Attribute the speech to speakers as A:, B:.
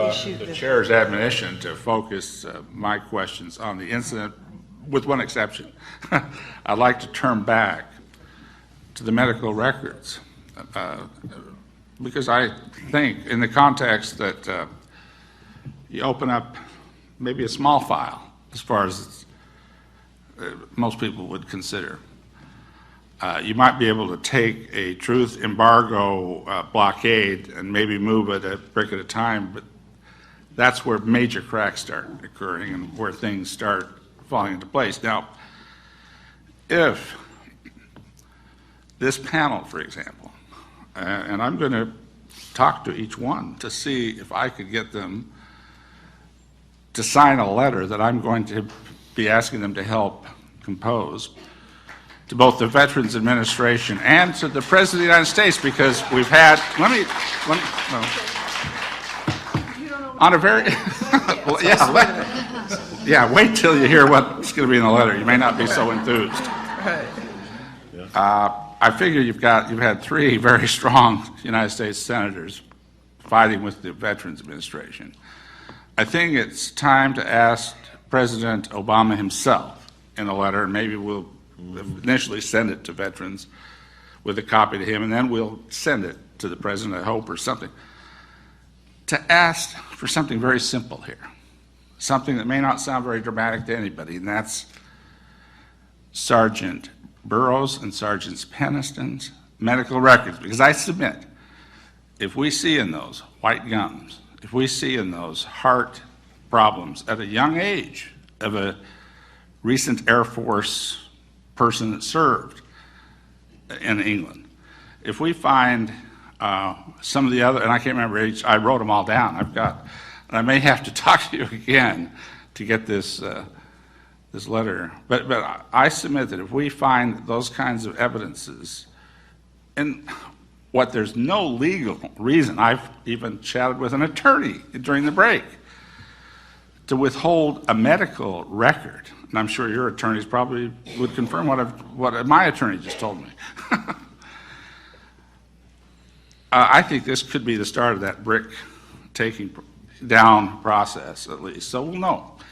A: the chair's admonition to focus my questions on the incident, with one exception. I'd like to turn back to the medical records, because I think in the context that you open up maybe a small file as far as most people would consider. You might be able to take a truth embargo blockade and maybe move it a brick at a time, but that's where major cracks start occurring and where things start falling into place. Now, if this panel, for example, and I'm going to talk to each one to see if I could get them to sign a letter that I'm going to be asking them to help compose to both the Veterans Administration and to the President of the United States, because we've had, on a very, well, yeah, wait till you hear what's going to be in the letter. You may not be so enthused. I figure you've had 3 very strong United States senators fighting with the Veterans Administration. I think it's time to ask President Obama himself in a letter, and maybe we'll initially send it to veterans with a copy to him, and then we'll send it to the President, I hope, or something, to ask for something very simple here, something that may not sound very dramatic to anybody, and that's Sergeant Burroughs and Sergeant Peniston's medical records, because I submit, if we see in those white gums, if we see in those heart problems at a young age of a recent Air Force person that served in England, if we find some of the other, and I can't remember each, I wrote them all down, and I may have to talk to you again to get this this letter, but I submit that if we find those kinds of evidences, and what there's no legal reason, I've even chatted with an attorney during the break, to withhold a medical record, and I'm sure your attorneys probably would confirm what my attorney just told me. I think this could be the start of that brick taking down process, at least, so we'll know.